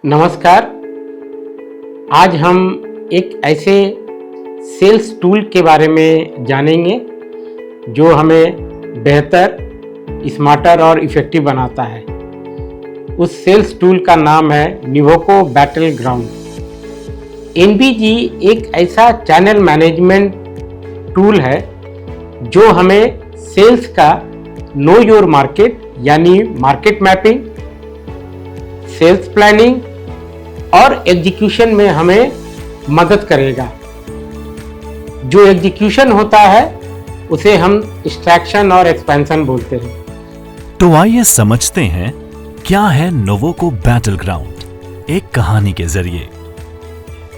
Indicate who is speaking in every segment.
Speaker 1: नमस्कार। आज हम एक ऐसे सेल्स टूल के बारे में जानेंगे जो हमें बेहतर, स्मार्टर और इफ़ेक्टिव बनाता है। उस सेल्स टूल का नाम है निवोको बैटल ग्राउंड। एनबीजी एक ऐसा चैनल मैनेजमेंट टूल है जो हमें सेल्स का नो योर मार्केट यानी मार्केट मैपिंग, सेल्स प्लानिंग और एग्जीक्यूशन में हमें मदद करेगा। जो एग्जीक्यूशन होता है उसे हम एक्सट्रैक्शन और एक्सपेंशन बोलते हैं।
Speaker 2: तो आइए समझते हैं क्या है नोवोको बैटल ग्राउंड एक कहानी के जरिए।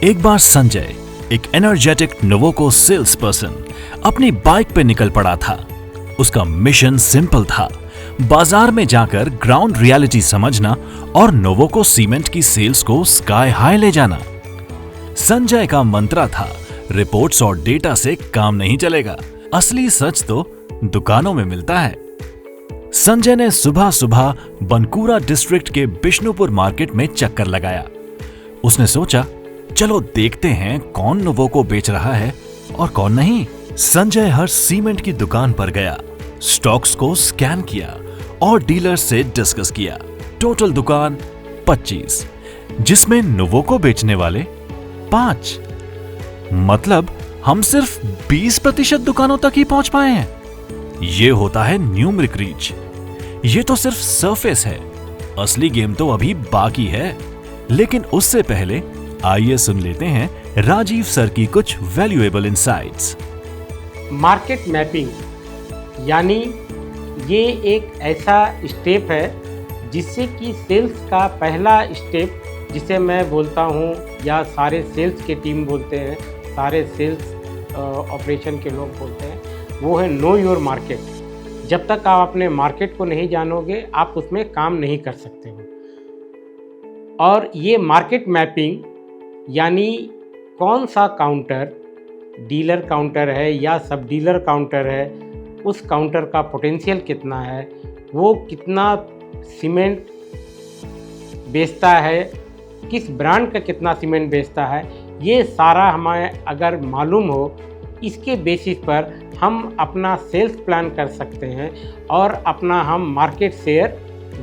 Speaker 2: एक बार संजय, एक एनर्जेटिक नोवोको सेल्स पर्सन, अपनी बाइक पे निकल पड़ा था। उसका मिशन सिंपल था, बाजार में जाकर ग्राउंड रियलिटी समझना और नोवोको सीमेंट की सेल्स को स्काई हाई ले जाना। संजय का मंत्रा था, रिपोर्ट्स और डेटा से काम नहीं चलेगा, असली सच तो दुकानों में मिलता है। संजय ने सुबह सुबह बनकुरा डिस्ट्रिक्ट के बिष्णुपुर मार्केट में चक्कर लगाया। उसने सोचा, चलो देखते हैं कौन नोवोको बेच रहा है और कौन नहीं। संजय हर सीमेंट की दुकान पर गया, स्टॉक्स को स्कैन किया और डीलर से डिस्कस किया। टोटल दुकान 25, जिसमें नोवोको बेचने वाले 5। मतलब हम सिर्फ 20% दुकानों तक ही पहुंच पाए हैं। ये होता है न्यूमेरिक रीच। ये तो सिर्फ सरफेस है, असली गेम तो अभी बाकी है। लेकिन उससे पहले आइए सुन लेते हैं राजीव सर की कुछ वैल्यूएबल इनसाइट्स।
Speaker 1: मार्केट मैपिंग यानी ये एक ऐसा स्टेप है जिससे कि सेल्स का पहला स्टेप, जिसे मैं बोलता हूँ या सारे सेल्स के टीम बोलते हैं, सारे सेल्स ऑपरेशन के लोग बोलते हैं, वो है नो योर मार्केट। जब तक आप अपने मार्केट को नहीं जानोगे आप उसमें काम नहीं कर सकते हो। और ये मार्केट मैपिंग यानी कौन सा काउंटर, डीलर काउंटर है या सब डीलर काउंटर है, उस काउंटर का पोटेंशियल कितना है, वो कितना सीमेंट बेचता है, किस ब्रांड का कितना सीमेंट बेचता है, ये सारा हमें अगर मालूम हो, इसके बेसिस पर हम अपना सेल्स प्लान कर सकते हैं और अपना हम मार्केट शेयर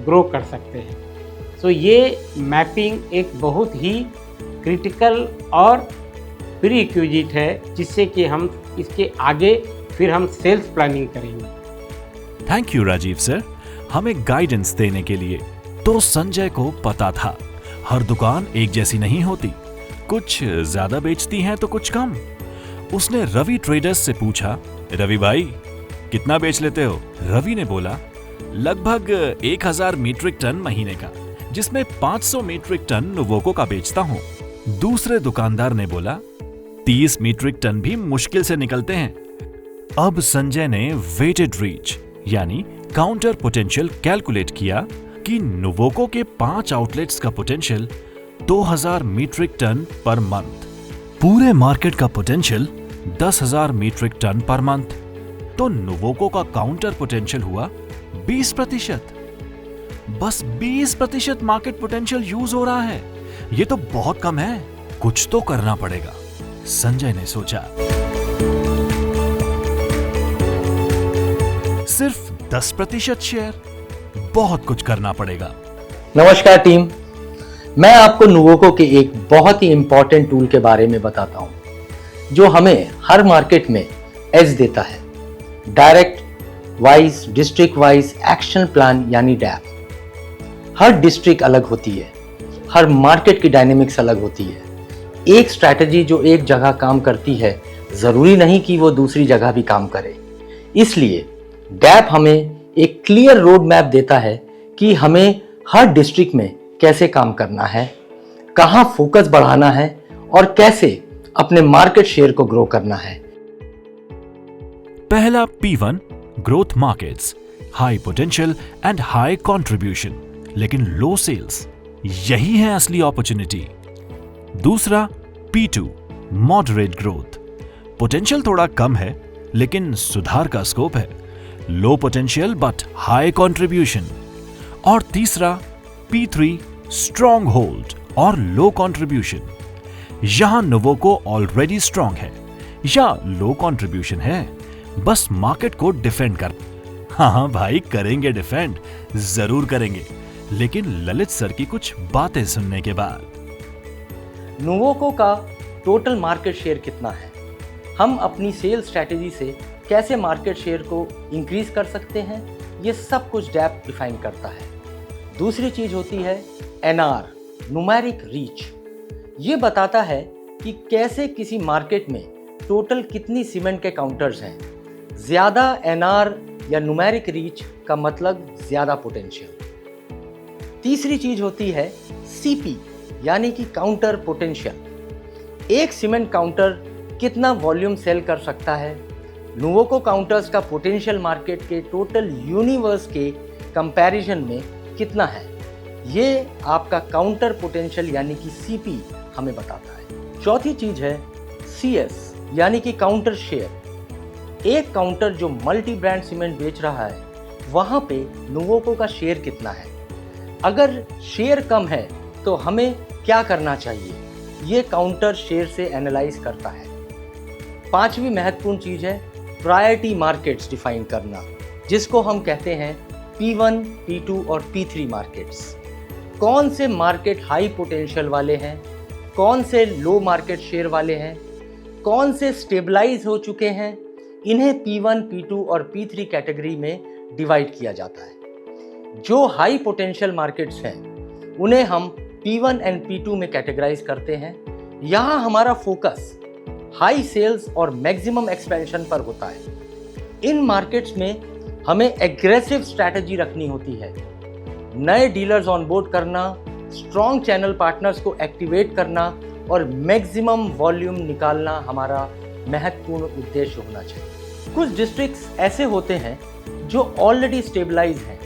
Speaker 1: ग्रो कर सकते हैं। सो ये मैपिंग एक बहुत ही क्रिटिकल और प्रीरिक्विजिट है जिससे कि हम इसके आगे फिर हम सेल्स प्लानिंग करेंगे।
Speaker 2: थैंक यू राजीव सर, हमें गाइडेंस देने के लिए। तो संजय को पता था हर दुकान एक जैसी नहीं होती, कुछ ज्यादा बेचती हैं तो कुछ कम। उसने रवि ट्रेडर्स से पूछा, रवि भाई कितना बेच लेते हो? रवि ने बोला, लगभग 1000 मीट्रिक टन महीने का, जिसमें 500 मीट्रिक टन नोवोको का बेचता हूं। दूसरे दुकानदार ने बोला, 30 मीट्रिक टन भी मुश्किल से निकलते हैं। अब संजय ने वेटेड रीच यानी काउंटर पोटेंशियल कैलकुलेट किया कि नोवोको के 5 आउटलेट्स का potential 2000 metric ton per month, पूरे मार्केट का potential 10,000 metric ton per month. तो नोवोको का काउंटर पोटेंशियल हुआ 20%। बस 20% मार्केट पोटेंशियल यूज हो रहा है। ये तो बहुत कम है, कुछ तो करना पड़ेगा, संजय ने सोचा। सिर्फ 10% शेयर, बहुत कुछ करना पड़ेगा।
Speaker 3: नमस्कार टीम, मैं आपको नोवोको के एक बहुत ही इंपॉर्टेंट टूल के बारे में बताता हूं जो हमें हर मार्केट में एज देता है। Direct wise district wise action plan यानी डैप। हर डिस्ट्रिक्ट अलग होती है, हर मार्केट की डायनेमिक्स अलग होती है। एक स्ट्रैटेजी जो एक जगह काम करती है जरूरी नहीं कि वो दूसरी जगह भी काम करे। इसलिए डैप हमें एक क्लियर रोड मैप देता है कि हमें हर डिस्ट्रिक्ट में कैसे काम करना है, कहां फोकस बढ़ाना है और कैसे अपने मार्केट शेयर को ग्रो करना है।
Speaker 2: पहला P1 growth markets, high potential and high contribution लेकिन लो सेल्स, यही है असली अपॉर्चुनिटी। दूसरा P2 मॉडरेट ग्रोथ, पोटेंशियल थोड़ा कम है लेकिन सुधार का स्कोप है, low potential but high contribution. और तीसरा P3 स्ट्रॉन्ग होल्ड, और लो कंट्रीब्यूशन। यहां नोवोको ऑलरेडी स्ट्रांग है या लो कंट्रीब्यूशन है, बस मार्केट को डिफेंड कर। हाँ भाई, करेंगे डिफेंड, जरूर करेंगे, लेकिन ललित सर की कुछ बातें सुनने के बाद।
Speaker 3: नोवोको का टोटल मार्केट शेयर कितना है, हम अपनी सेल्स स्ट्रैटेजी से कैसे मार्केट शेयर को इंक्रीज कर सकते हैं, ये सब कुछ डैप डिफाइन करता है। दूसरी चीज होती है एनआर, न्यूमेरिक रीच। ये बताता है कि कैसे किसी मार्केट में टोटल कितनी सीमेंट के काउंटर्स हैं। ज्यादा एनआर या न्यूमेरिक रीच का मतलब ज्यादा पोटेंशियल। तीसरी चीज होती है सीपी, यानी कि काउंटर पोटेंशियल। एक सीमेंट काउंटर कितना वॉल्यूम सेल कर सकता है। नोवोको काउंटर्स का पोटेंशियल मार्केट के टोटल यूनिवर्स के कंपैरिजन में कितना है, ये आपका काउंटर पोटेंशियल यानी कि सीपी हमें बताता है। चौथी चीज है सीएस, यानी कि काउंटर शेयर। एक काउंटर जो मल्टी ब्रांड सीमेंट बेच रहा है, वहां पे नोवोको का शेयर कितना है। अगर शेयर कम है तो हमें क्या करना चाहिए, ये काउंटर शेयर से एनालाइज करता है। पांचवी महत्वपूर्ण चीज है प्रायोरिटी मार्केट्स डिफाइन करना, जिसको हम कहते हैं P1, P2 और P3 मार्केट्स। कौन से मार्केट हाई पोटेंशियल वाले हैं, कौन से लो मार्केट शेयर वाले हैं, कौन से स्टेबलाइज हो चुके हैं, इन्हें P1, P2 और P3 कैटेगरी में डिवाइड किया जाता है। जो हाई पोटेंशियल मार्केट्स हैं उन्हें हम P1 एंड P2 में कैटेगराइज करते हैं। यहाँ हमारा फोकस हाई सेल्स और मैक्सिमम एक्सपेंशन पर होता है। इन मार्केट्स में हमें एग्रेसिव स्ट्रैटेजी रखनी होती है। नए डीलर्स ऑन बोर्ड करना, स्ट्रॉन्ग चैनल पार्टनर्स को एक्टिवेट करना और मैक्सिमम वॉल्यूम निकालना हमारा महत्वपूर्ण उद्देश्य होना चाहिए। कुछ डिस्ट्रिक्ट्स ऐसे होते हैं जो ऑलरेडी स्टेबलाइज हैं,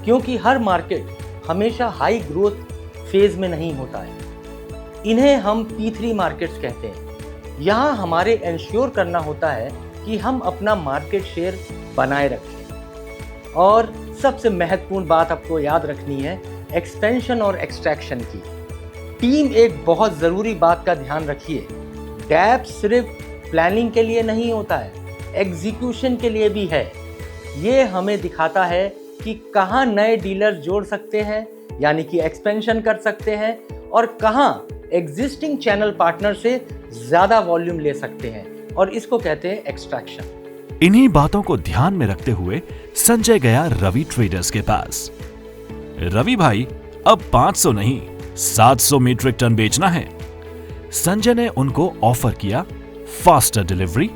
Speaker 3: क्योंकि हर मार्केट हमेशा हाई ग्रोथ फेज में नहीं होता है। इन्हें हम P3 मार्केट्स कहते हैं। यहाँ हमारे इंश्योर करना होता है कि हम अपना मार्केट शेयर बनाए रखें। और सबसे महत्वपूर्ण बात आपको याद रखनी है एक्सपेंशन और एक्सट्रैक्शन की। टीम एक बहुत ज़रूरी बात का ध्यान रखिए, डैप सिर्फ प्लानिंग के लिए नहीं होता है, एग्जीक्यूशन के लिए भी है। ये हमें दिखाता है कि कहाँ नए डीलर जोड़ सकते हैं, यानी कि एक्सपेंशन कर सकते हैं, और कहाँ एग्जिस्टिंग चैनल पार्टनर से ज्यादा वॉल्यूम ले सकते हैं, और इसको कहते हैं एक्सट्रैक्शन।
Speaker 2: इन्हीं बातों को ध्यान में रखते हुए संजय गया रवि ट्रेडर्स के पास। रवि भाई, अब 500 नहीं 700 मीट्रिक टन बेचना है। संजय ने उनको ऑफर किया faster delivery,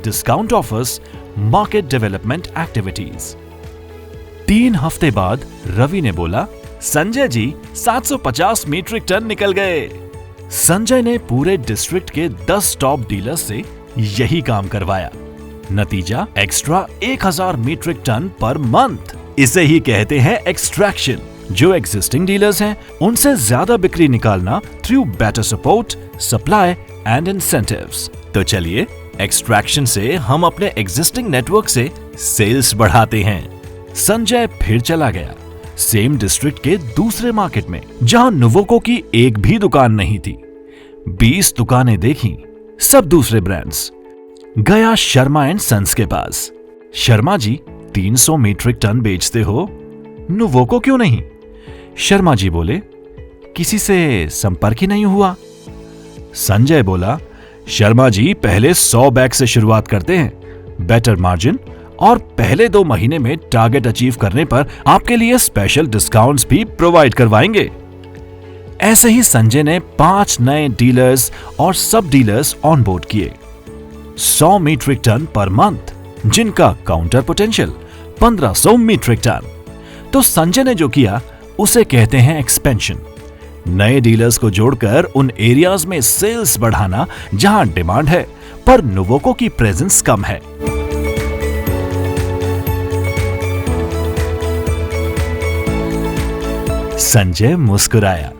Speaker 2: discount offers, market development activities. 3 हफ्ते बाद रवि ने बोला, संजय जी 750 मीट्रिक टन निकल गए। संजय ने पूरे डिस्ट्रिक्ट के 10 टॉप डीलर्स से यही काम करवाया। नतीजा extra 1000 metric ton per month. इसे ही कहते हैं एक्सट्रैक्शन। जो एग्जिस्टिंग डीलर्स हैं उनसे ज्यादा बिक्री निकालना through better support, supply and incentives. तो चलिए एक्सट्रैक्शन से हम अपने एग्जिस्टिंग नेटवर्क से सेल्स बढ़ाते हैं। संजय फिर चला गया सेम डिस्ट्रिक्ट के दूसरे मार्केट में, जहां नोवोको की एक भी दुकान नहीं थी। 20 दुकानें देखी, सब दूसरे ब्रांड्स। गया शर्मा एंड सन्स के पास। शर्मा जी 300 मीट्रिक टन बेचते हो, नोवोको क्यों नहीं? शर्मा जी बोले, किसी से संपर्क ही नहीं हुआ। संजय बोला, शर्मा जी पहले 100 बैग से शुरुआत करते हैं, बेटर मार्जिन, और पहले 2 महीने में टारगेट अचीव करने पर आपके लिए स्पेशल डिस्काउंट्स भी प्रोवाइड करवाएंगे। ऐसे ही संजय ने 5 नए डीलर्स और सब डीलर्स ऑन बोर्ड किए। 100 मीट्रिक टन पर मंथ, जिनका काउंटर पोटेंशियल 1500 मीट्रिक टन। तो संजय ने जो किया उसे कहते हैं एक्सपेंशन। नए डीलर्स को जोड़कर उन एरियाज में सेल्स बढ़ाना जहां डिमांड है पर नोवोको की प्रेजेंस कम है। संजय मुस्कुराया।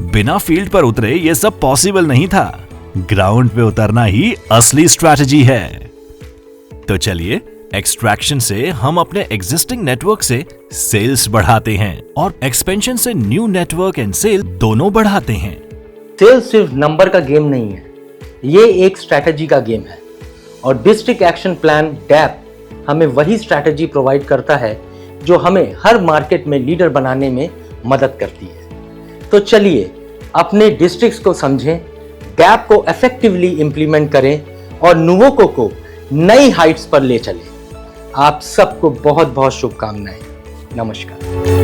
Speaker 2: बिना फील्ड पर उतरे ये सब पॉसिबल नहीं था। ग्राउंड पे उतरना ही असली स्ट्रैटेजी है। तो चलिए एक्सट्रैक्शन से हम अपने एग्जिस्टिंग नेटवर्क से सेल्स बढ़ाते हैं और एक्सपेंशन से न्यू नेटवर्क एंड सेल दोनों बढ़ाते हैं।
Speaker 3: सेल्स सिर्फ नंबर का गेम नहीं है, ये एक स्ट्रैटेजी का गेम है और डिस्ट्रिक्ट एक्शन प्लान डैप हमें वही स्ट्रैटेजी प्रोवाइड करता है जो हमें हर मार्केट में लीडर बनाने में मदद करती है। तो चलिए अपने डिस्ट्रिक्ट्स को समझें, डैप को इफेक्टिवली इंप्लीमेंट करें और नुवोको को नई हाइट्स पर ले चलें। आप सबको बहुत बहुत शुभकामनाएं। नमस्कार।